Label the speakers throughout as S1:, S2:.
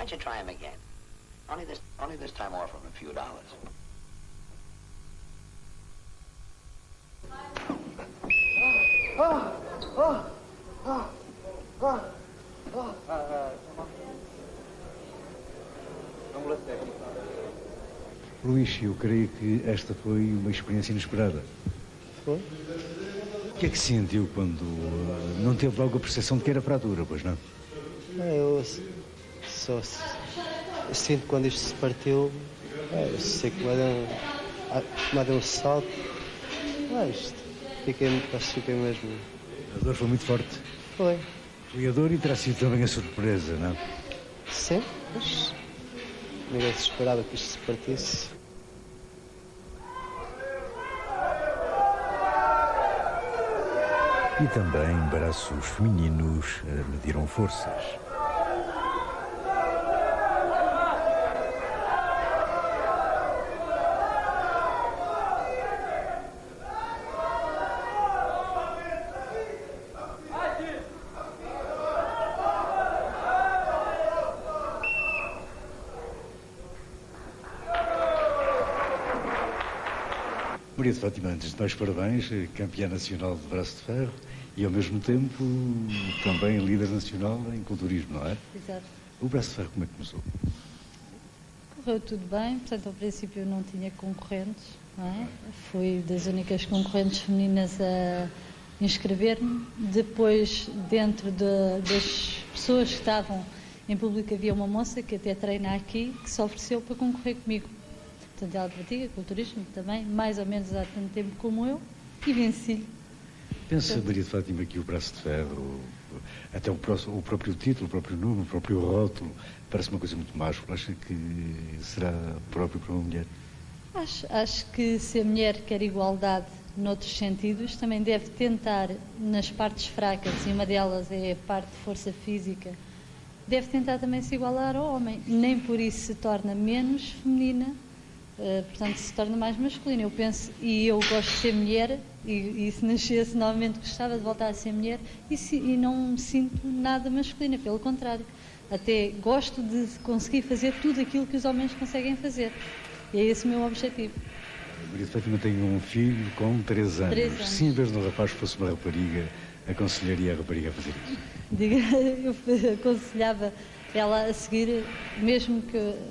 S1: don't you try him again? Only this time offer him a few dollars.
S2: Luís, eu creio que esta foi uma experiência inesperada.
S3: Foi?
S2: O que é que sentiu quando não teve logo a percepção de que era fratura, pois não?
S3: Eu só sinto quando isto se partiu, eu sei que me deu um salto. Isto, fiquei mesmo.
S2: A dor foi muito forte.
S3: Foi.
S2: Foi a dor e terá sido também a surpresa, não?
S3: Sim, mas ninguém se esperava que isto se partisse.
S2: E também braços femininos mediram forças. Maria de Fátima, antes de mais parabéns, campeã nacional de braço de ferro e ao mesmo tempo também líder nacional em culturismo, não é?
S4: Exato.
S2: O braço de ferro como é que começou?
S4: Correu tudo bem, portanto ao princípio eu não tinha concorrentes, não é? Fui das únicas concorrentes femininas a inscrever-me. Depois, dentro das pessoas que estavam em público, havia uma moça que até treina aqui, que se ofereceu para concorrer comigo. Portanto, ela pratica culturismo também, mais ou menos há tanto tempo como eu, e venci-lhe.
S2: Pensa, Maria de Fátima, que o braço de ferro, até o próprio título, o próprio número, o próprio rótulo, parece uma coisa muito máscula. Acha que será próprio para uma mulher?
S4: Acho que se a mulher quer igualdade noutros sentidos, também deve tentar, nas partes fracas, e uma delas é a parte de força física, deve tentar também se igualar ao homem. Nem por isso se torna menos feminina, portanto se torna mais masculina. Eu penso, e eu gosto de ser mulher, e se nascesse novamente gostava de voltar a ser mulher, e não me sinto nada masculina, pelo contrário. Até gosto de conseguir fazer tudo aquilo que os homens conseguem fazer. E é esse o meu objetivo.
S2: Maria de Fátima tem um filho com 3 anos.
S4: 3 anos.
S2: Se em vez de um rapaz fosse uma rapariga, aconselharia a rapariga a fazer isso?
S4: Eu aconselhava ela a seguir,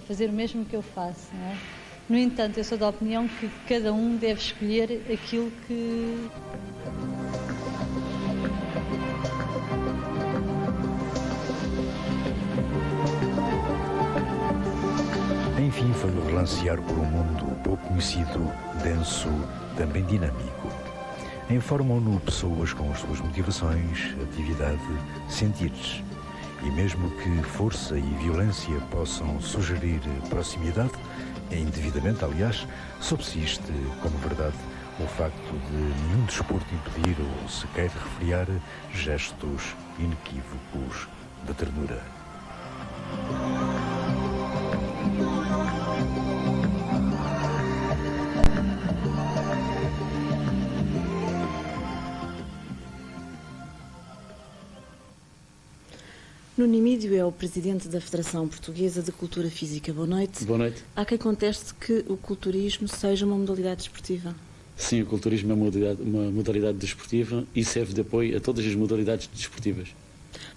S4: fazer o mesmo que eu faço, não é? No entanto, eu sou da opinião que cada um deve escolher aquilo que...
S2: Enfim, foi o relancear por um mundo pouco conhecido, denso, também dinâmico. Informam-no pessoas com as suas motivações, atividade, sentires. E mesmo que força e violência possam sugerir proximidade, indevidamente, aliás, subsiste como verdade o facto de nenhum desporto impedir ou sequer refriar gestos inequívocos de ternura.
S5: Nuno Emídio é o presidente da Federação Portuguesa de Cultura Física. Boa noite.
S6: Boa noite.
S5: Há quem conteste que o culturismo seja uma modalidade desportiva.
S6: Sim, o culturismo é uma modalidade desportiva e serve de apoio a todas as modalidades desportivas.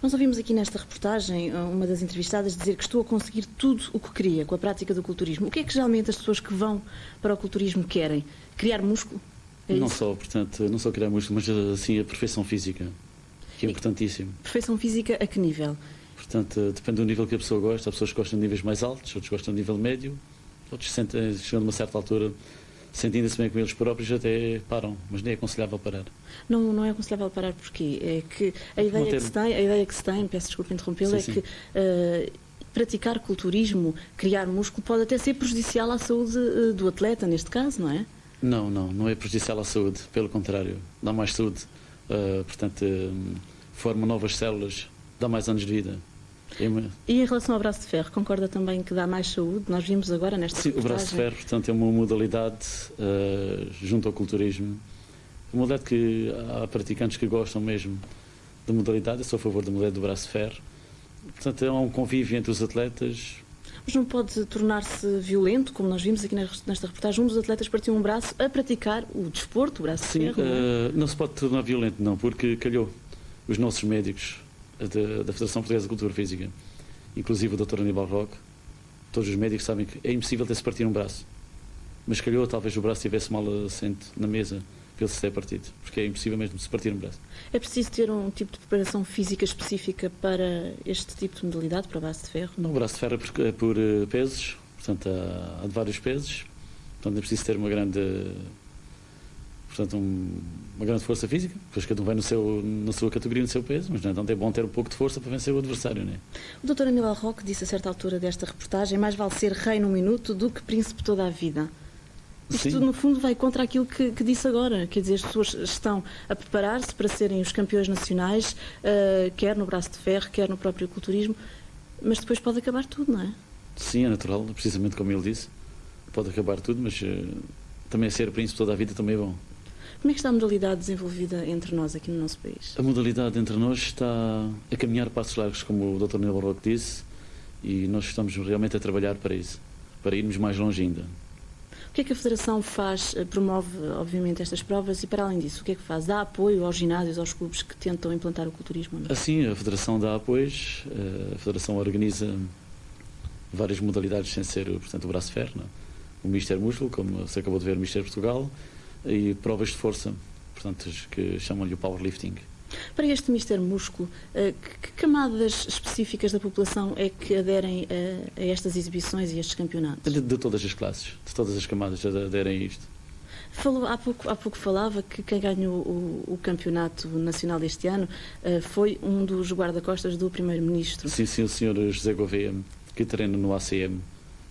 S5: Nós ouvimos aqui nesta reportagem uma das entrevistadas dizer que estou a conseguir tudo o que queria com a prática do culturismo. O que é que geralmente as pessoas que vão para o culturismo querem? Criar músculo?
S6: Não só criar músculo, mas assim a perfeição física, que é importantíssimo.
S5: Perfeição física a que nível?
S6: Portanto, depende do nível que a pessoa gosta. Há pessoas que gostam de níveis mais altos, outros gostam de nível médio, outros chegando a uma certa altura, sentindo-se bem com eles próprios, até param, mas nem é aconselhável parar.
S5: Não é aconselhável parar porquê? É que a ideia que se tem, peço desculpa interrompê-la, é que praticar culturismo, criar músculo, pode até ser prejudicial à saúde do atleta, neste caso, não é?
S6: Não é prejudicial à saúde, pelo contrário, dá mais saúde, forma novas células, dá mais anos de vida.
S5: E em relação ao braço de ferro, concorda também que dá mais saúde? Nós vimos agora nesta reportagem.
S6: Sim, o braço de ferro, portanto, é uma modalidade junto ao culturismo. Uma modalidade que há praticantes que gostam mesmo da modalidade. Eu sou a favor da modalidade do braço de ferro. Portanto, há um convívio entre os atletas.
S5: Mas não pode tornar-se violento, como nós vimos aqui nesta reportagem, um dos atletas partiu um braço a praticar o desporto, o braço de ferro.
S6: Não se pode tornar violento, não, porque calhou os nossos médicos da Federação Portuguesa de Cultura Física, inclusive o Dr. Aníbal Roque, todos os médicos sabem que é impossível ter-se partir um braço. Mas calhou, talvez o braço estivesse mal assente na mesa, para ele se ter partido, porque é impossível mesmo se partir um braço.
S5: É preciso ter um tipo de preparação física específica para este tipo de modalidade, para o braço de ferro?
S6: Não, o braço de ferro é por pesos, portanto há de vários pesos, portanto é preciso ter uma grande força física, depois cada um vai na sua categoria, no seu peso, mas não é bom ter um pouco de força para vencer o adversário, não é?
S5: O Dr. Aníbal Roque disse a certa altura desta reportagem: mais vale ser rei num minuto do que príncipe toda a vida. Isto, no fundo, vai contra aquilo que disse agora. Quer dizer, as pessoas estão a preparar-se para serem os campeões nacionais, quer no braço de ferro, quer no próprio culturismo, mas depois pode acabar tudo, não é?
S6: Sim, é natural, precisamente como ele disse. Pode acabar tudo, mas também ser príncipe toda a vida também é bom.
S5: Como é que está a modalidade desenvolvida entre nós aqui no nosso país?
S6: A modalidade entre nós está a caminhar passos largos, como o Dr. Aníbal Roque disse, e nós estamos realmente a trabalhar para isso, para irmos mais longe ainda.
S5: O que é que a Federação faz? Promove, obviamente, estas provas e, para além disso, o que é que faz? Dá apoio aos ginásios, aos clubes que tentam implantar o culturismo? Não?
S6: Assim, a Federação dá apoios, a Federação organiza várias modalidades sem ser, portanto, o braço de ferro, não? O Mister Músculo, como se acabou de ver, o Mister Portugal, e provas de força, portanto, que chamam-lhe o powerlifting.
S5: Para este Mister Músculo, que camadas específicas da população é que aderem a estas exibições e estes campeonatos?
S6: De todas as classes, de todas as camadas aderem a isto.
S5: Há pouco falava que quem ganhou o campeonato nacional deste ano foi um dos guarda-costas do Primeiro-Ministro.
S6: Sim, o Sr. José Gouveia, que treina no ACM,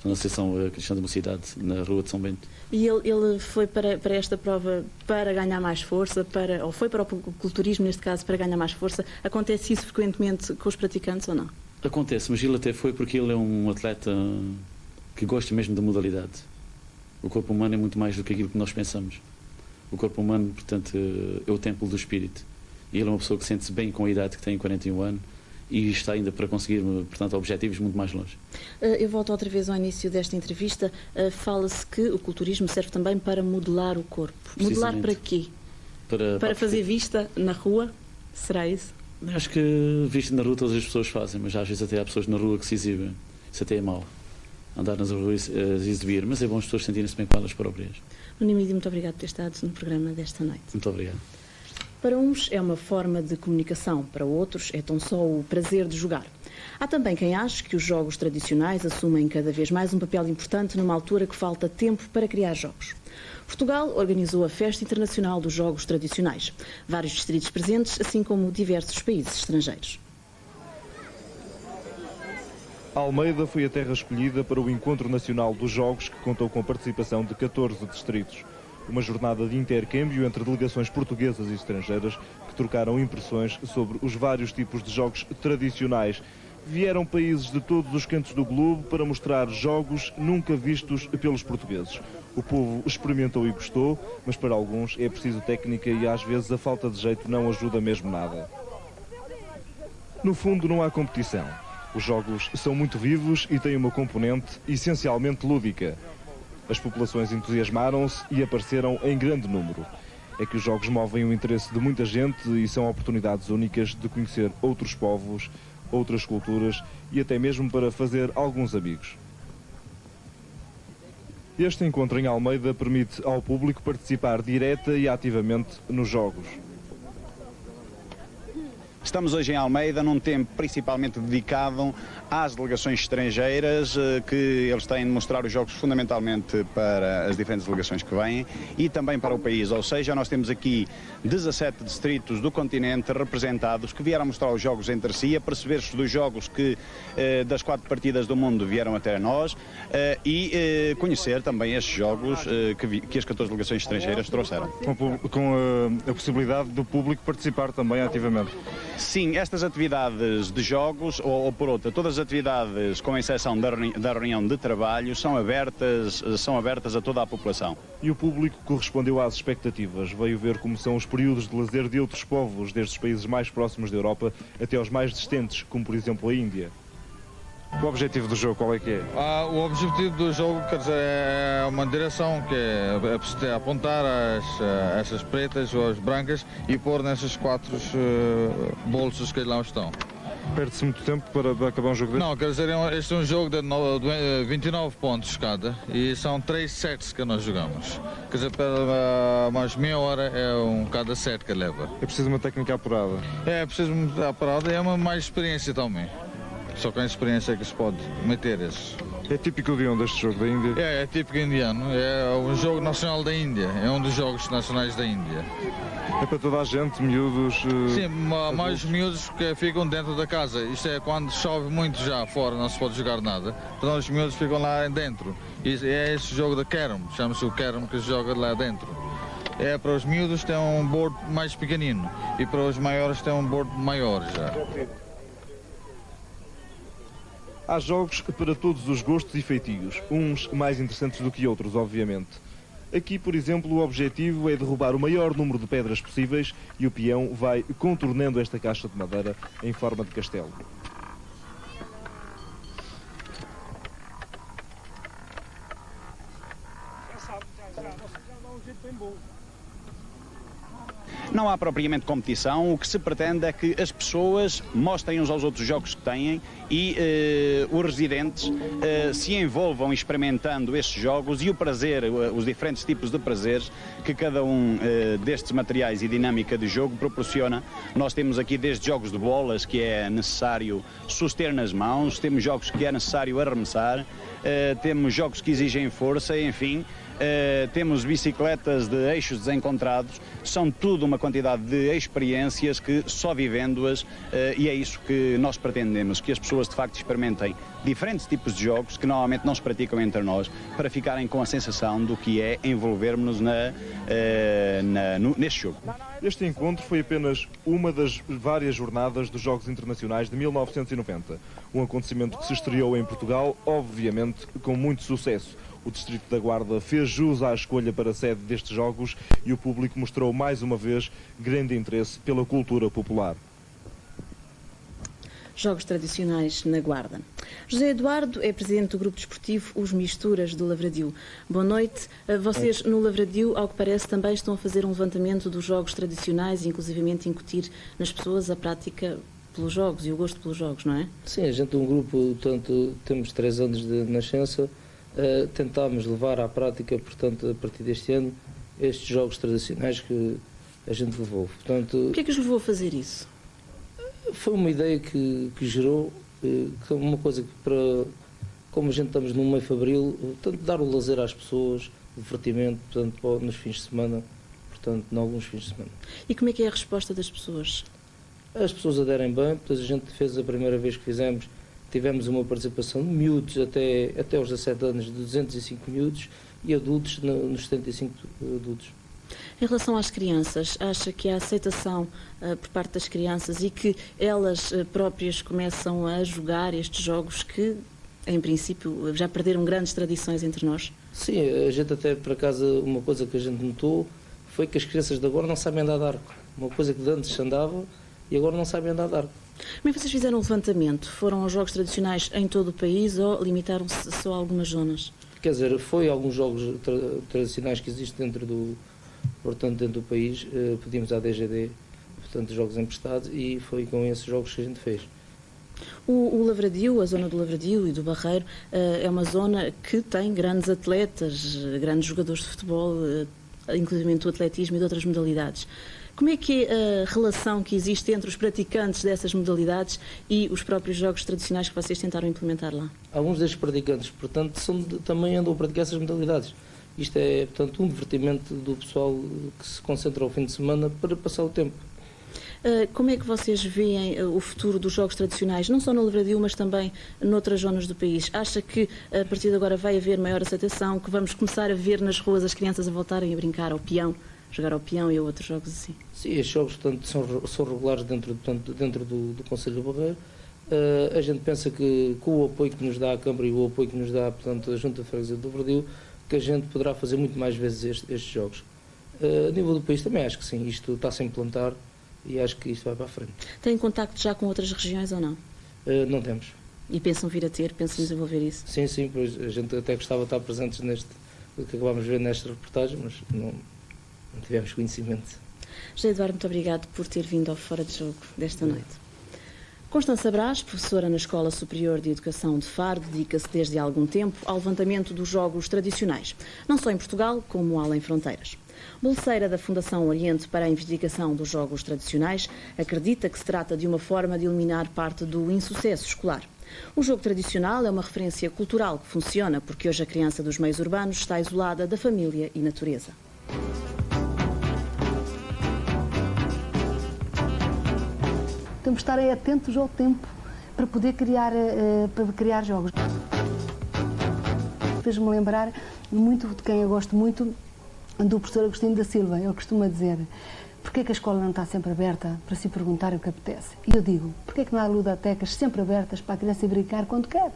S6: na Associação Cristã da Mocidade, na Rua de São Bento.
S5: E ele foi para esta prova para ganhar mais força, ou foi para o culturismo, neste caso, para ganhar mais força? Acontece isso frequentemente com os praticantes ou não?
S6: Acontece, mas ele até foi porque ele é um atleta que gosta mesmo da modalidade. O corpo humano é muito mais do que aquilo que nós pensamos. O corpo humano, portanto, é o templo do espírito. E ele é uma pessoa que sente-se bem com a idade que tem, 41 anos, e está ainda para conseguir, portanto, objetivos muito mais longe.
S5: Eu volto outra vez ao início desta entrevista. Fala-se que o culturismo serve também para modelar o corpo. Modelar para quê? Para fazer vista na rua? Será isso?
S6: Acho que vista na rua todas as pessoas fazem, mas às vezes até há pessoas na rua que se exibem. Isso até é mau. Andar nas ruas a exibir, mas é bom as pessoas sentirem-se bem com elas próprias.
S5: Nuno Emídio, muito obrigado por ter estado no programa desta noite.
S6: Muito obrigado.
S5: Para uns é uma forma de comunicação, para outros é tão só o prazer de jogar. Há também quem ache que os jogos tradicionais assumem cada vez mais um papel importante numa altura que falta tempo para criar jogos. Portugal organizou a Festa Internacional dos Jogos Tradicionais. Vários distritos presentes, assim como diversos países estrangeiros.
S7: Almeida foi a terra escolhida para o Encontro Nacional dos Jogos, que contou com a participação de 14 distritos. Uma jornada de intercâmbio entre delegações portuguesas e estrangeiras que trocaram impressões sobre os vários tipos de jogos tradicionais. Vieram países de todos os cantos do globo para mostrar jogos nunca vistos pelos portugueses. O povo experimentou e gostou, mas para alguns é preciso técnica e às vezes a falta de jeito não ajuda mesmo nada. No fundo, não há competição. Os jogos são muito vivos e têm uma componente essencialmente lúdica. As populações entusiasmaram-se e apareceram em grande número. É que os jogos movem o interesse de muita gente e são oportunidades únicas de conhecer outros povos, outras culturas e até mesmo para fazer alguns amigos. Este encontro em Almeida permite ao público participar direta e ativamente nos jogos.
S8: Estamos hoje em Almeida num tempo principalmente dedicado às delegações estrangeiras, que eles têm de mostrar os jogos fundamentalmente para as diferentes delegações que vêm e também para o país. Ou seja, nós temos aqui 17 distritos do continente representados que vieram mostrar os jogos entre si, a perceber-se dos jogos que das 4 partidas do mundo vieram até nós e conhecer também estes jogos que as 14 delegações estrangeiras trouxeram.
S7: Com a possibilidade do público participar também ativamente.
S8: Sim, estas atividades de jogos, ou por outra, todas as atividades, com exceção da reunião de trabalho, são abertas a toda a população.
S7: E o público correspondeu às expectativas. Veio ver como são os períodos de lazer de outros povos, desde os países mais próximos da Europa até aos mais distantes, como por exemplo a Índia. O objetivo do jogo, qual é que é?
S9: O objetivo do jogo, quer dizer, é uma direção, que é apontar essas pretas ou as brancas e pôr nessas 4 bolsas que lá estão.
S7: Perde-se muito tempo para acabar um jogo deste?
S9: Não, quer dizer, este é um jogo de 29 pontos cada e são 3 sets que nós jogamos. Quer dizer, para mais meia hora é cada set que leva.
S7: É preciso uma técnica apurada?
S9: É preciso uma apurada e é uma mais experiência também. Só com a experiência que se pode meter esses.
S7: É típico de onde este jogo, da Índia?
S9: É típico indiano, é um jogo nacional da Índia, é um dos jogos nacionais da Índia.
S7: É para toda a gente, miúdos?
S9: Sim, mais miúdos que ficam dentro da casa. Isto é quando chove muito já fora, não se pode jogar nada. Então os miúdos ficam lá dentro. E é esse jogo da Carom, chama-se o Carom, que se joga lá dentro. É para os miúdos tem um board mais pequenino e para os maiores tem um board maior já.
S7: Há jogos para todos os gostos e feitios, uns mais interessantes do que outros, obviamente. Aqui, por exemplo, o objetivo é derrubar o maior número de pedras possíveis e o peão vai contornando esta caixa de madeira em forma de castelo.
S8: Não há propriamente competição, o que se pretende é que as pessoas mostrem uns aos outros jogos que têm e os residentes se envolvam experimentando estes jogos e o prazer, os diferentes tipos de prazeres que cada um destes materiais e dinâmica de jogo proporciona. Nós temos aqui desde jogos de bolas que é necessário suster nas mãos, temos jogos que é necessário arremessar, temos jogos que exigem força, enfim. Temos bicicletas de eixos desencontrados, são tudo uma quantidade de experiências que só vivendo-as e é isso que nós pretendemos, que as pessoas de facto experimentem diferentes tipos de jogos que normalmente não se praticam entre nós, para ficarem com a sensação do que é envolvermos-nos neste jogo.
S7: Este encontro foi apenas uma das várias jornadas dos Jogos Internacionais de 1990, um acontecimento que se estreou em Portugal, obviamente com muito sucesso. O Distrito da Guarda fez jus à escolha para a sede destes jogos e o público mostrou mais uma vez grande interesse pela cultura popular.
S5: Jogos tradicionais na Guarda. José Eduardo é presidente do grupo desportivo Os Misturas do Lavradio. Boa noite. Vocês no Lavradio, ao que parece, também estão a fazer um levantamento dos jogos tradicionais e inclusivamente incutir nas pessoas a prática pelos jogos e o gosto pelos jogos, não é?
S10: Sim, a gente é um grupo, tanto temos 3 anos de nascença, tentámos levar à prática, portanto, a partir deste ano, estes jogos tradicionais que a gente levou. Portanto,
S5: o que é que os levou a fazer isso?
S10: Foi uma ideia que gerou, que é uma coisa que, como a gente estamos no meio fabril, portanto, dar o lazer às pessoas, divertimento, portanto, nos fins de semana, portanto, em alguns fins de semana.
S5: E como é que é a resposta das pessoas?
S10: As pessoas aderem bem, portanto, a gente fez a primeira vez que fizemos, tivemos uma participação de miúdos até aos 17 anos, de 205 miúdos, e adultos nos 75 adultos.
S5: Em relação às crianças, acha que há aceitação por parte das crianças e que elas próprias começam a jogar estes jogos que, em princípio, já perderam grandes tradições entre nós?
S10: Sim, a gente até, por acaso, uma coisa que a gente notou foi que as crianças de agora não sabem andar de arco. Uma coisa que de antes andava e agora não sabem andar de arco.
S5: Como é que vocês fizeram um levantamento? Foram aos jogos tradicionais em todo o país ou limitaram-se só a algumas zonas?
S10: Quer dizer, foi alguns jogos tradicionais que existem dentro do país, pedimos à DGD, portanto, jogos emprestados, e foi com esses jogos que a gente fez.
S5: O Lavradio, a zona do Lavradio e do Barreiro, é uma zona que tem grandes atletas, grandes jogadores de futebol, inclusive do atletismo e de outras modalidades. Como é que é a relação que existe entre os praticantes dessas modalidades e os próprios jogos tradicionais que vocês tentaram implementar lá?
S10: Alguns destes praticantes, portanto, também andam a praticar essas modalidades. Isto é, portanto, um divertimento do pessoal que se concentra ao fim de semana para passar o tempo.
S5: Como é que vocês veem o futuro dos jogos tradicionais, não só no Lavradio, mas também noutras zonas do país? Acha que a partir de agora vai haver maior aceitação, que vamos começar a ver nas ruas as crianças a voltarem a brincar ao peão jogar ao peão e a outros jogos assim.
S10: Sim, estes jogos, portanto, são regulares dentro do Conselho do Barreiro. A gente pensa que com o apoio que nos dá a Câmara e o apoio que nos dá, portanto, a Junta de Freguesia do Verdil, que a gente poderá fazer muito mais vezes estes jogos. A nível do país também acho que sim, isto está sem implantar e acho que isto vai para a frente.
S5: Tem contacto já com outras regiões ou não?
S10: Não temos.
S5: E pensam vir a ter, pensam desenvolver isso?
S10: Sim, pois a gente até gostava de estar presentes neste, que acabámos de ver nesta reportagem, mas não tivemos conhecimento.
S5: José Eduardo, muito obrigado por ter vindo ao Fora de Jogo desta noite. Constança Brás, professora na Escola Superior de Educação de Faro, dedica-se desde há algum tempo ao levantamento dos jogos tradicionais, não só em Portugal, como além fronteiras. Bolseira da Fundação Oriente para a Investigação dos Jogos Tradicionais, acredita que se trata de uma forma de eliminar parte do insucesso escolar. O jogo tradicional é uma referência cultural que funciona porque hoje a criança dos meios urbanos está isolada da família e natureza.
S11: Temos de estar atentos ao tempo para poder criar jogos. Fez-me lembrar muito de quem eu gosto muito, do professor Agostinho da Silva. Ele costuma dizer: porquê é que a escola não está sempre aberta para se perguntar o que apetece? E eu digo: porquê é que não há ludotecas sempre abertas para a criança ir brincar quando quer?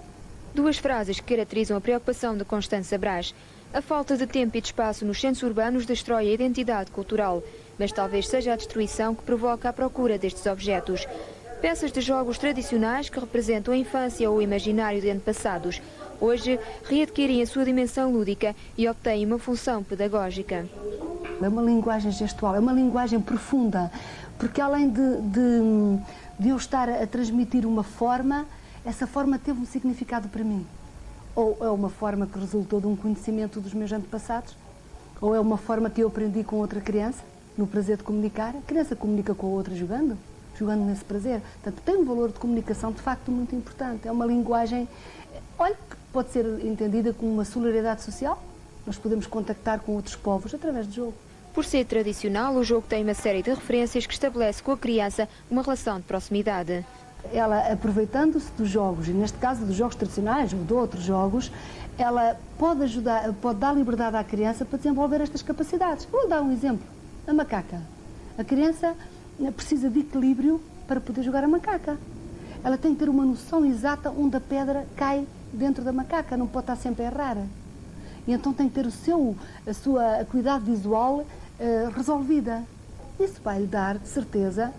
S12: Duas frases que caracterizam a preocupação de Constança Brás. A falta de tempo e de espaço nos centros urbanos destrói a identidade cultural, mas talvez seja a destruição que provoca a procura destes objetos. Peças de jogos tradicionais que representam a infância ou o imaginário de antepassados, hoje readquirem a sua dimensão lúdica e obtêm uma função pedagógica.
S11: É uma linguagem gestual, é uma linguagem profunda, porque além de eu estar a transmitir uma forma, essa forma teve um significado para mim. Ou é uma forma que resultou de um conhecimento dos meus antepassados, ou é uma forma que eu aprendi com outra criança, no prazer de comunicar. A criança comunica com a outra jogando nesse prazer. Portanto, tem um valor de comunicação de facto muito importante. É uma linguagem, olha, que pode ser entendida como uma solidariedade social. Nós podemos contactar com outros povos através do jogo.
S12: Por ser tradicional, o jogo tem uma série de referências que estabelece com a criança uma relação de proximidade.
S11: Ela, aproveitando-se dos jogos, e neste caso dos jogos tradicionais ou de outros jogos, ela pode ajudar, pode dar liberdade à criança para desenvolver estas capacidades. Vou dar um exemplo. A macaca. A criança precisa de equilíbrio para poder jogar a macaca. Ela tem que ter uma noção exata onde a pedra cai dentro da macaca, não pode estar sempre a errar. E então tem que ter a sua acuidade visual resolvida. Isso vai lhe dar, de certeza,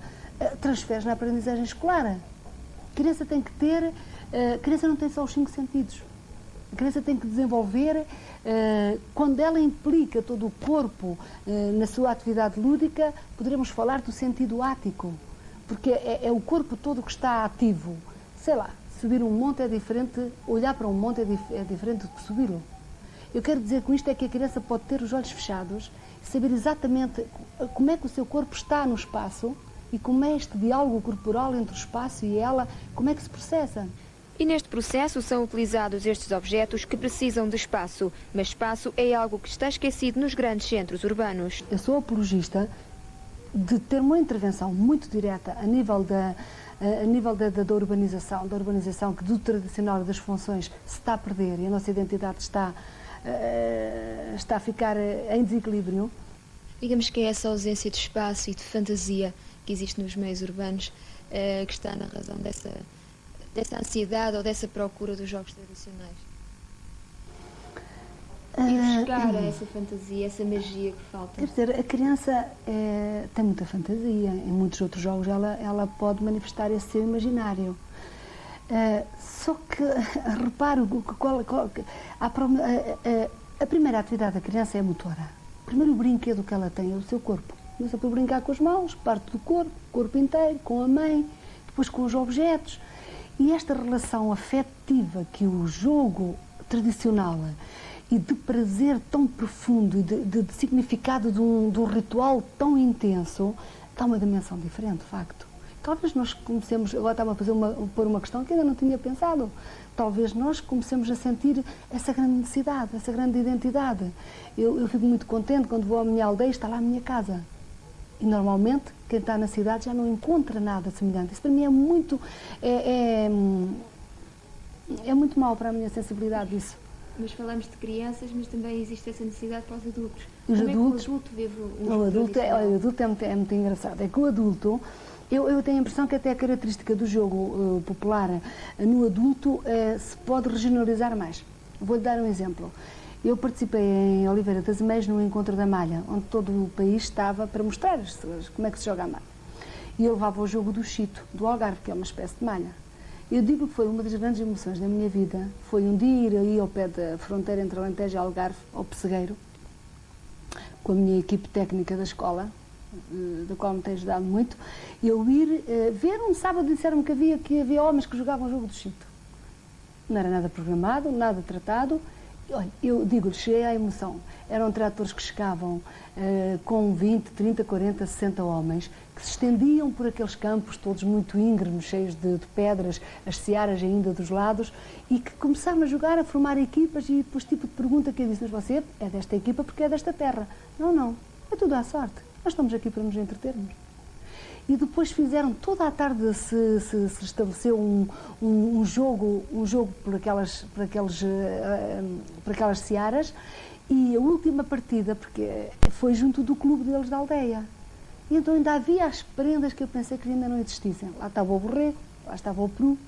S11: transferes na aprendizagem escolar. A criança tem que ter, a criança não tem só os 5 sentidos. A criança tem que desenvolver, quando ela implica todo o corpo na sua atividade lúdica, poderemos falar do sentido ático, porque é o corpo todo que está ativo. Sei lá, subir um monte é diferente, olhar para um monte é diferente do que subi-lo. Eu quero dizer com isto é que a criança pode ter os olhos fechados e saber exatamente como é que o seu corpo está no espaço e como é este diálogo corporal entre o espaço e ela, como é que se processa.
S12: E neste processo são utilizados estes objetos que precisam de espaço, mas espaço é algo que está esquecido nos grandes centros urbanos.
S11: Eu sou apologista de ter uma intervenção muito direta a nível da urbanização, que do tradicional das funções se está a perder e a nossa identidade está a ficar em desequilíbrio.
S12: Digamos que é essa ausência de espaço e de fantasia que existe nos meios urbanos que está na razão dessa ansiedade ou dessa procura dos jogos tradicionais. E buscar essa fantasia, essa magia que falta.
S11: Quer dizer, a criança tem muita fantasia. Em muitos outros jogos ela pode manifestar esse seu imaginário. Só que, reparo, a primeira atividade da criança é a motora. O primeiro brinquedo que ela tem é o seu corpo. Começa por brincar com as mãos, parte do corpo inteiro, com a mãe, depois com os objetos. E esta relação afetiva que o jogo tradicional e de prazer tão profundo e de significado de um ritual tão intenso dá uma dimensão diferente, de facto. Talvez nós comecemos, agora estava a pôr uma questão que ainda não tinha pensado, talvez nós comecemos a sentir essa grande necessidade, essa grande identidade. Eu fico muito contente quando vou à minha aldeia e está lá a minha casa. E normalmente quem está na cidade já não encontra nada semelhante. Isso para mim é muito mau para a minha sensibilidade isso.
S12: Mas falamos de crianças, mas também existe essa necessidade para os adultos.
S11: Os
S12: Como
S11: adultos,
S12: é que o adulto vive
S11: o adulto é muito engraçado. É que o adulto, eu tenho a impressão que até a característica do jogo popular no adulto se pode regionalizar mais. Vou-lhe dar um exemplo. Eu participei em Oliveira das Meias no Encontro da Malha, onde todo o país estava para mostrar como é que se joga a malha. E eu levava o jogo do Chito, do Algarve, que é uma espécie de malha. Eu digo que foi uma das grandes emoções da minha vida, foi um dia ir aí ao pé da fronteira entre Alentejo e Algarve, ao Pessegueiro, com a minha equipe técnica da escola, da qual me tem ajudado muito, eu ir ver um sábado, disseram-me que havia homens que jogavam o jogo do Chito. Não era nada programado, nada tratado. Olha, eu digo-lhe, cheguei à emoção. Eram tratores que chegavam com 20, 30, 40, 60 homens, que se estendiam por aqueles campos todos muito íngremes, cheios de pedras, as searas ainda dos lados, e que começaram a jogar, a formar equipas, e depois tipo de pergunta que eu disse, mas você é desta equipa porque é desta terra. Não, é tudo à sorte. Nós estamos aqui para nos entretermos. E depois fizeram, toda a tarde se estabeleceu um jogo por aquelas searas, e a última partida, porque foi junto do clube deles da aldeia. E então ainda havia as prendas que eu pensei que ainda não existissem. Lá estava o borrego, lá estava o peru,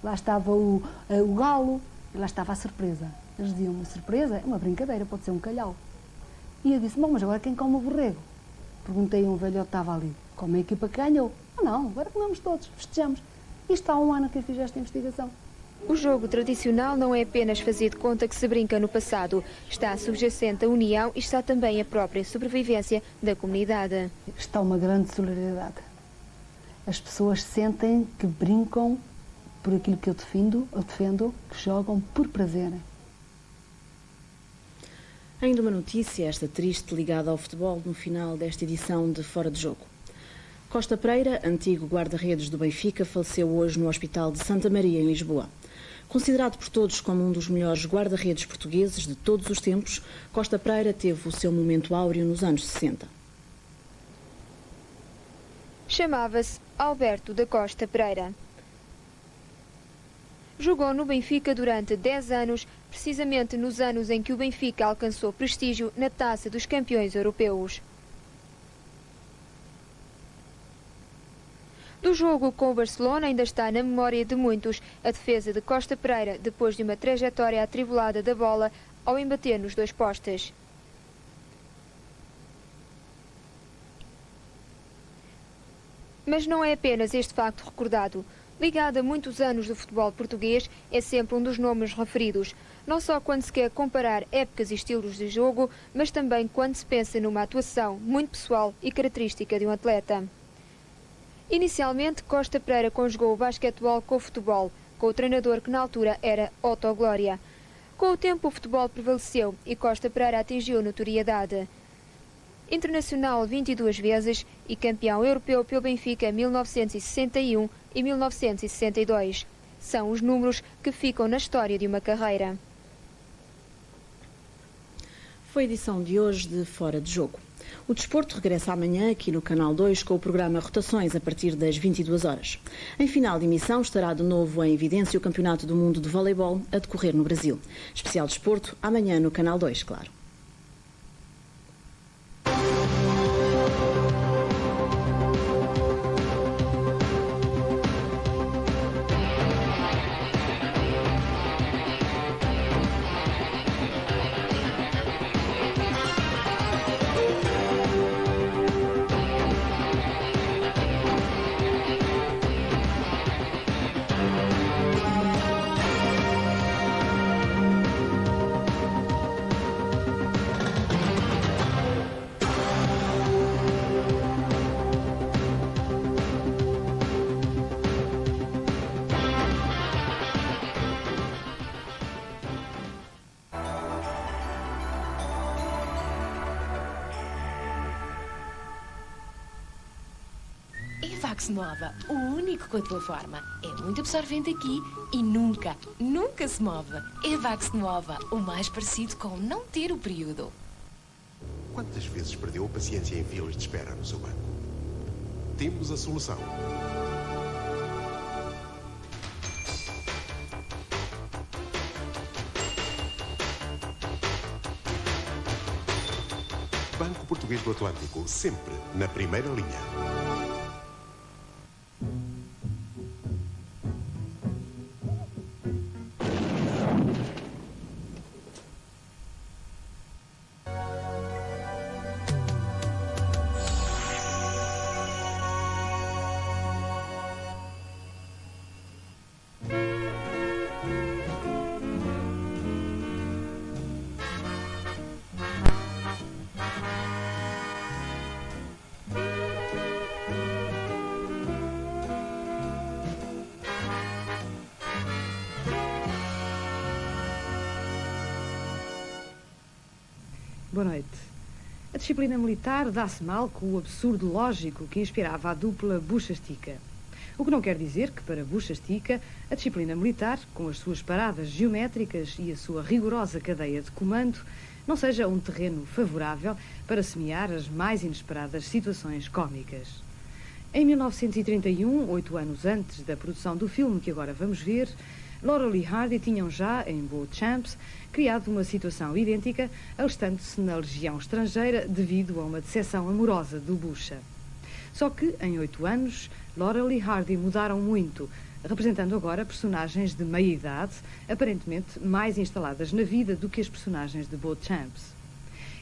S11: lá estava o galo, e lá estava a surpresa. Eles diziam, uma surpresa é uma brincadeira, pode ser um calhau. E eu disse, bom, mas agora quem come o borrego? Perguntei a um velhote que estava ali, como a equipa que ganhou? Não, agora comemos todos, festejamos. Isto há um ano que eu fiz esta investigação.
S12: O jogo tradicional não é apenas fazer de conta que se brinca no passado. Está subjacente a união e está também a própria sobrevivência da comunidade.
S11: Está uma grande solidariedade. As pessoas sentem que brincam por aquilo que eu defendo, que jogam por prazer.
S5: Ainda uma notícia, esta triste, ligada ao futebol, no final desta edição de Fora de Jogo. Costa Pereira, antigo guarda-redes do Benfica, faleceu hoje no Hospital de Santa Maria, em Lisboa. Considerado por todos como um dos melhores guarda-redes portugueses de todos os tempos, Costa Pereira teve o seu momento áureo nos anos 60.
S12: Chamava-se Alberto da Costa Pereira. Jogou no Benfica durante 10 anos, precisamente nos anos em que o Benfica alcançou prestígio na Taça dos Campeões Europeus. Do jogo com o Barcelona ainda está na memória de muitos a defesa de Costa Pereira depois de uma trajetória atribulada da bola ao embater nos dois postes. Mas não é apenas este facto recordado. Ligado a muitos anos do futebol português, é sempre um dos nomes referidos, não só quando se quer comparar épocas e estilos de jogo, mas também quando se pensa numa atuação muito pessoal e característica de um atleta. Inicialmente, Costa Pereira conjugou o basquetebol com o futebol, com o treinador que na altura era Otto Glória. Com o tempo, o futebol prevaleceu e Costa Pereira atingiu notoriedade. Internacional 22 vezes e campeão europeu pelo Benfica em 1961 e 1962. São os números que ficam na história de uma carreira.
S5: Foi a edição de hoje de Fora de Jogo. O desporto regressa amanhã aqui no Canal 2 com o programa Rotações a partir das 22 horas. Em final de emissão estará de novo em evidência o Campeonato do Mundo de Voleibol a decorrer no Brasil. Especial desporto amanhã no Canal 2, claro.
S13: Vax Nova, o único com a tua forma. É muito absorvente aqui e nunca se move. É Vax Nova, o mais parecido com não ter o período.
S14: Quantas vezes perdeu a paciência em filas de espera no seu banco? Temos a solução. Banco Português do Atlântico, sempre na primeira linha.
S15: Boa noite. A disciplina militar dá-se mal com o absurdo lógico que inspirava a dupla Bucha-Estica. O que não quer dizer que, para Bucha-Estica, a disciplina militar, com as suas paradas geométricas e a sua rigorosa cadeia de comando, não seja um terreno favorável para semear as mais inesperadas situações cómicas. Em 1931, 8 anos antes da produção do filme que agora vamos ver, Laurel e Hardy tinham já, em Beauchamps, criado uma situação idêntica, alistando-se na legião estrangeira devido a uma decepção amorosa do Bucha. Só que, em 8 anos, Laurel e Hardy mudaram muito, representando agora personagens de meia-idade, aparentemente mais instaladas na vida do que as personagens de Beauchamps.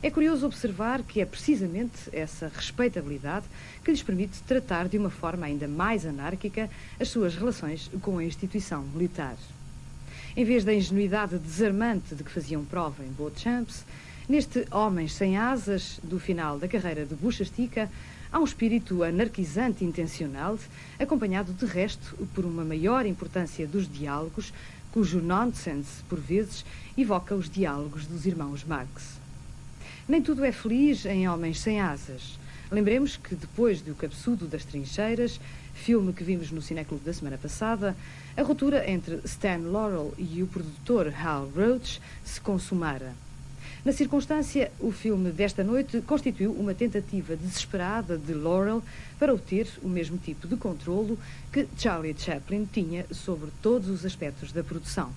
S15: É curioso observar que é precisamente essa respeitabilidade que lhes permite tratar de uma forma ainda mais anárquica as suas relações com a instituição militar. Em vez da ingenuidade desarmante de que faziam prova em Beauchamps, neste Homens Sem Asas, do final da carreira de Bucha-Estica, há um espírito anarquizante intencional, acompanhado de resto por uma maior importância dos diálogos, cujo nonsense, por vezes, evoca os diálogos dos irmãos Marx. Nem tudo é feliz em Homens Sem Asas. Lembremos que depois do Cabeçudo das Trincheiras, filme que vimos no Cineclube da semana passada, a ruptura entre Stan Laurel e o produtor Hal Roach se consumara. Na circunstância, o filme desta noite constituiu uma tentativa desesperada de Laurel para obter o mesmo tipo de controlo que Charlie Chaplin tinha sobre todos os aspectos da produção.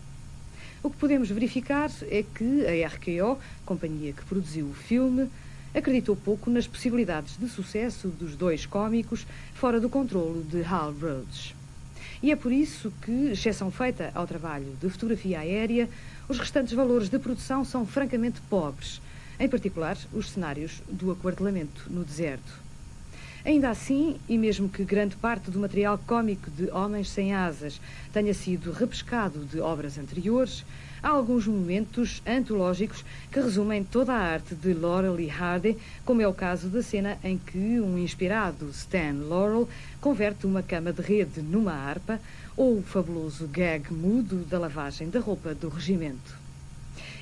S15: O que podemos verificar é que a RKO, companhia que produziu o filme, acreditou pouco nas possibilidades de sucesso dos dois cómicos fora do controlo de Hal Roach. E é por isso que, exceção feita ao trabalho de fotografia aérea, os restantes valores de produção são francamente pobres, em particular os cenários do aquartelamento no deserto. Ainda assim, e mesmo que grande parte do material cómico de Homens Sem Asas tenha sido repescado de obras anteriores, há alguns momentos antológicos que resumem toda a arte de Laurel e Hardy, como é o caso da cena em que um inspirado Stan Laurel converte uma cama de rede numa harpa, ou o fabuloso gag mudo da lavagem da roupa do regimento.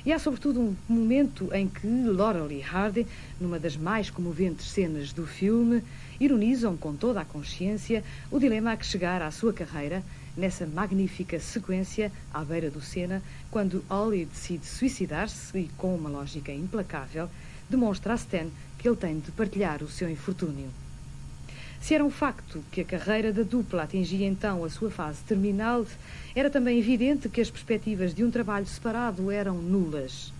S15: E há sobretudo um momento em que Laurel e Hardy, numa das mais comoventes cenas do filme, ironizam com toda a consciência o dilema a que chegar à sua carreira nessa magnífica sequência à beira do Sena, quando Ollie decide suicidar-se e, com uma lógica implacável, demonstra a Stan que ele tem de partilhar o seu infortúnio. Se era um facto que a carreira da dupla atingia então a sua fase terminal, era também evidente que as perspectivas de um trabalho separado eram nulas.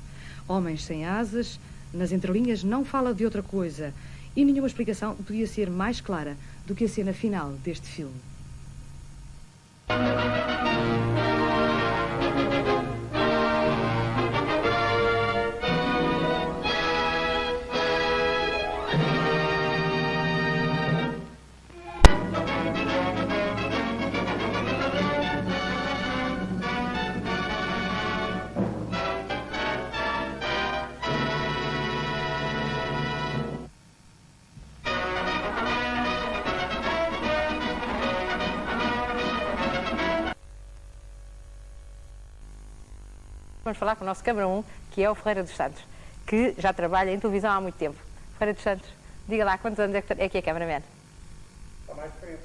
S15: Homens Sem Asas, nas entrelinhas, não fala de outra coisa, e nenhuma explicação podia ser mais clara do que a cena final deste filme.
S16: Vamos falar com o nosso câmara 1, que é o Ferreira dos Santos, que já trabalha em televisão há muito tempo. Ferreira dos Santos, diga lá, quantos anos é que é cameraman?
S17: Há mais de 40.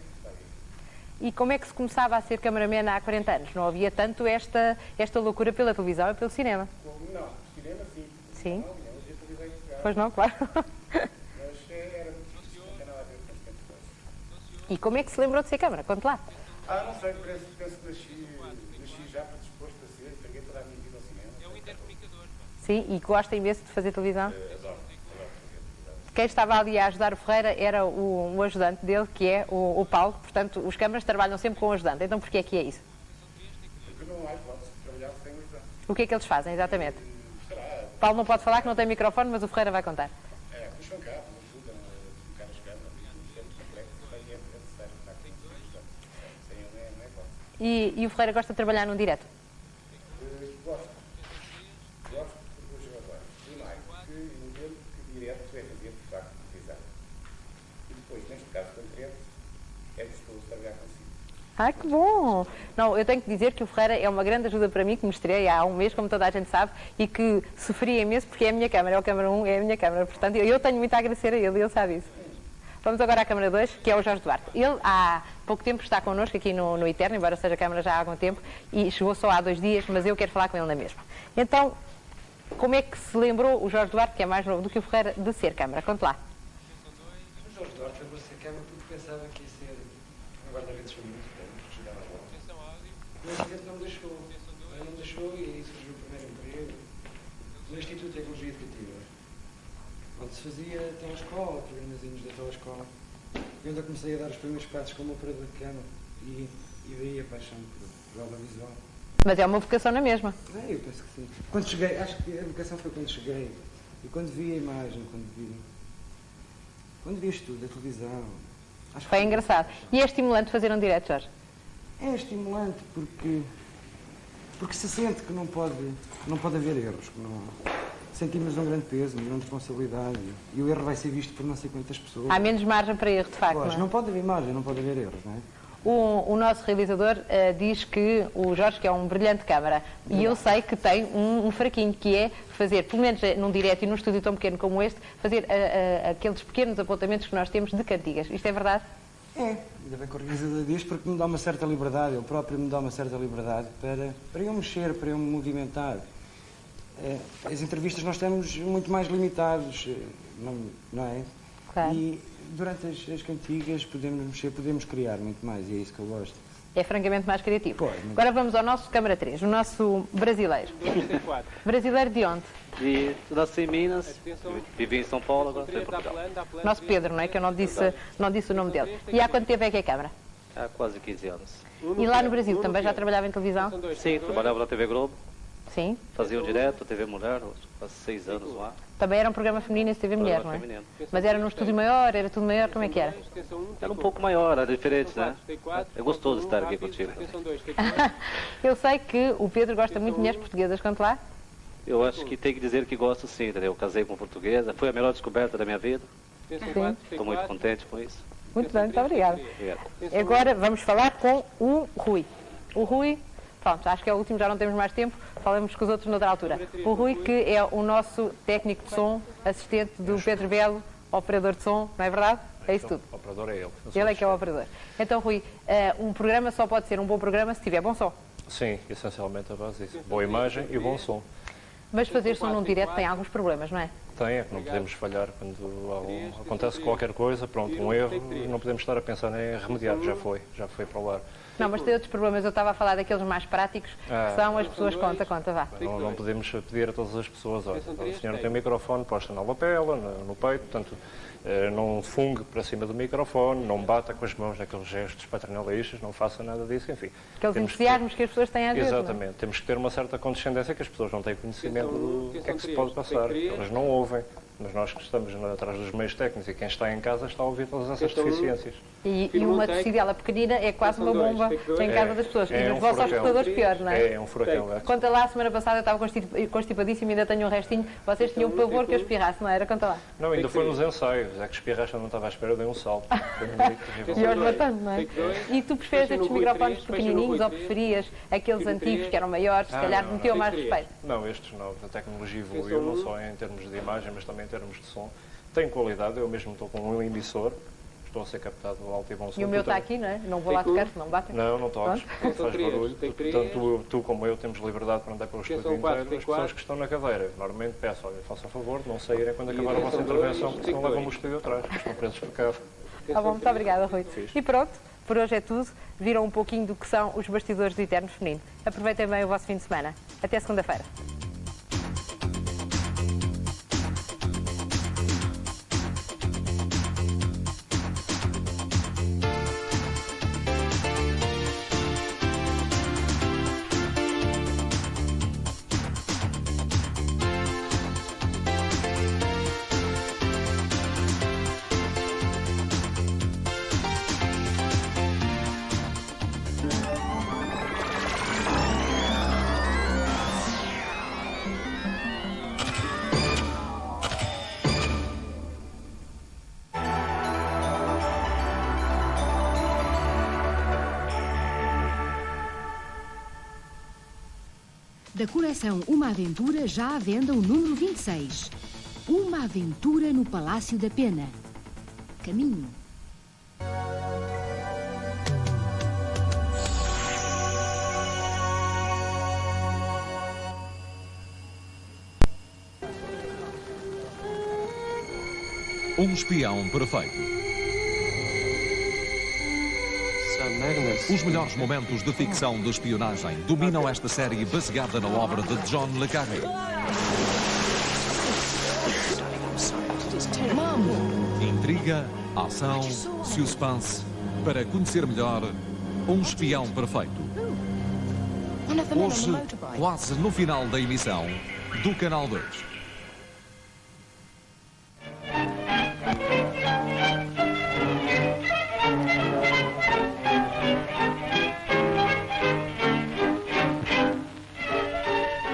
S16: E como é que se começava a ser cameraman há 40 anos? Não havia tanto esta loucura pela televisão e pelo cinema?
S17: Não, cinema sim.
S16: Sim?
S17: Não, havia televisão em Portugal.
S16: Pois não, claro.
S17: Mas era muito difícil, não tem nada a ver com esse coisa.
S16: E como é que se lembrou de ser câmara? Conte lá.
S17: Não sei, penso que nasci já predisposto a ser, peguei toda a minha vida ao cinema. É um intercomunicador.
S16: Sim, e gosta imenso de fazer televisão?
S17: Adoro fazer televisão.
S16: Quem estava ali a ajudar o Ferreira era o ajudante dele, que é o Paulo. Portanto, os câmaras trabalham sempre com o ajudante. Então, porquê é que é isso?
S17: Porque não há hipótese de trabalhar sem o ajudante.
S16: O que é que eles fazem, exatamente? Paulo não pode falar que não tem microfone, mas o Ferreira vai contar.
S17: Puxam cá, ajudam a colocar as câmaras, sempre complexo, é necessário estar com o ajudante. Sem ele não é hipótese.
S16: E o Ferreira gosta de trabalhar num direto?
S17: Gosto porque vou agora. Primeiro, que eu entendo que direto é fazer de facto televisão. E depois, neste caso concreto, é gostoso trabalhar consigo.
S16: Ah, que bom! Não, eu tenho que dizer que o Ferreira é uma grande ajuda para mim, que me estreiei há um mês, como toda a gente sabe, e que sofri imenso porque é a minha câmara, é o câmara 1, é a minha câmara. Portanto, eu tenho muito a agradecer a ele e ele sabe isso. Vamos agora à câmara 2, que é o Jorge Duarte. Ele há pouco tempo está connosco aqui no Eterno, embora seja câmara já há algum tempo, e chegou só há 2 dias, mas eu quero falar com ele na mesma. Então, como é que se lembrou o Jorge Duarte, que é mais novo do que o Ferreira, de ser câmara? Conte lá.
S18: O Jorge Duarte foi para ser câmara porque pensava que ia ser um guarda-redes feminino, porque jogava a bola. Mas a gente não me deixou. Não me deixou e aí surgiu o primeiro emprego no Instituto de Tecnologia Educativa, onde se fazia telescola, programazinhos da telescola. E onde eu comecei a dar os primeiros passos como operador de câmara e daí a paixão por audiovisual.
S16: Mas é uma vocação na mesma.
S18: Eu penso que sim. Quando cheguei, acho que a vocação foi quando cheguei e quando vi a imagem, quando vi isto tudo, a televisão. Acho
S16: Foi engraçado. E é estimulante fazer um direto, Jorge?
S18: É estimulante porque se sente que não pode haver erros. Que não, sentimos um grande peso, uma grande responsabilidade e o erro vai ser visto por não sei quantas pessoas.
S16: Há menos margem para erro, de facto.
S18: Pois, não pode haver margem, não pode haver erros, não é?
S16: O nosso realizador diz que o Jorge que é um brilhante câmara e eu sei que tem um fraquinho, que é fazer, pelo menos num direto e num estúdio tão pequeno como este, fazer aqueles pequenos apontamentos que nós temos de cantigas. Isto é verdade?
S18: É, ainda bem que o organizador diz, porque me dá uma certa liberdade, ele próprio me dá uma certa liberdade para eu mexer, para eu me movimentar. As entrevistas nós estamos muito mais limitados, não é?
S16: Claro.
S18: E durante as cantigas podemos mexer, podemos criar muito mais, e é isso que eu gosto.
S16: É francamente mais criativo.
S18: Pois,
S16: agora vamos ao nosso câmara 3, o nosso brasileiro. Brasileiro de onde?
S19: Nasci em Minas, vivi em São Paulo, agora estou em Portugal.
S16: Nosso Pedro, não é? Que eu não disse o nome dele. E há quanto tempo é que é câmara?
S19: Há quase 15 anos.
S16: E lá no Brasil também já trabalhava em televisão?
S19: Sim, trabalhava na TV Globo.
S16: Sim.
S19: Fazia o direto, TV Mulher, quase 6 anos lá.
S16: Também era um programa feminino esse TV Mulher, não é?
S19: Feminino.
S16: Mas era num estúdio maior, era tudo maior, como é que era?
S19: Era um pouco maior, era diferente, né? É gostoso estar aqui contigo.
S16: Eu sei que o Pedro gosta muito de mulheres portuguesas, conte lá.
S19: Eu acho que tem que dizer que gosto sim, entendeu? Eu casei com portuguesa, foi a melhor descoberta da minha vida. Estou muito contente com isso.
S16: Muito bem, muito obrigada. Agora vamos falar com o Rui. O Rui, pronto, acho que é o último, já não temos mais tempo, falamos com os outros noutra altura. O Rui, que é o nosso técnico de som, assistente do Pedro Belo, operador de som, não é verdade? É isso tudo.
S20: O operador é ele.
S16: Ele é que é o operador. Então, Rui, um programa só pode ser um bom programa se tiver bom som.
S20: Sim, essencialmente a base disso. Boa imagem e bom som.
S16: Mas fazer som num direto tem alguns problemas, não é?
S20: Tem, é que não podemos falhar quando acontece qualquer coisa, pronto, um erro, não podemos estar a pensar em remediar, já foi para o ar.
S16: Não, mas tem outros problemas, eu estava a falar daqueles mais práticos, que são as pessoas, conta, vá.
S20: Não podemos pedir a todas as pessoas, olha, o senhor tem o microfone posto na lapela, no peito, portanto, não fungue para cima do microfone, não bata com as mãos naqueles gestos paternalistas, não faça nada disso, enfim.
S16: Aqueles entusiasmos que as pessoas têm às vezes.
S20: Exatamente, temos que ter uma certa condescendência que as pessoas não têm conhecimento do que é que se pode passar, elas não ouvem, mas nós que estamos atrás dos meios técnicos e quem está em casa está a ouvir todas essas deficiências.
S16: E uma decidela pequenina é quase uma bomba em casa das pessoas. E nos vossos escutadores pior, não é?
S20: É um furacão.
S16: Conta lá, a semana passada eu estava constipadíssima e ainda tenho um restinho. Vocês tinham pavor que eu espirrasse, não era? Conta lá.
S20: Não, ainda foi nos ensaios. É que espirraste, eu não estava à espera, dei um salto.
S16: E hoje matando, não é? E tu preferes estes microfones pequenininhos ou preferias aqueles antigos que eram maiores, se calhar metiam mais respeito?
S20: Não, estes não. A tecnologia evoluiu, não só em termos de imagem, mas também em termos de som. Tem qualidade, eu mesmo estou com um emissor. Estou a ser captado alto e bom som.
S16: E o meu está aqui, não é? Não vou lá tocar, não bate.
S20: Não toques, não faz barulho. Tanto tu como eu temos liberdade para andar pelo estúdio inteiro. As pessoas que estão na cadeira, normalmente peço, olha, façam favor de não saírem quando acabar a vossa intervenção, porque senão levam o estúdio atrás, estão presos por carro.
S16: Tá bom, muito obrigada, Rui. E pronto, por hoje é tudo. Viram um pouquinho do que são os bastidores do Eterno Feminino. Aproveitem bem o vosso fim de semana. Até segunda-feira.
S15: Da coleção Uma Aventura, já à venda o número 26. Uma Aventura no Palácio da Pena. Caminho.
S21: Um espião perfeito. Os melhores momentos de ficção de espionagem dominam esta série baseada na obra de John le Carré. Intriga, ação, suspense. Para conhecer melhor, um espião perfeito. Hoje, quase no final da emissão do Canal 2.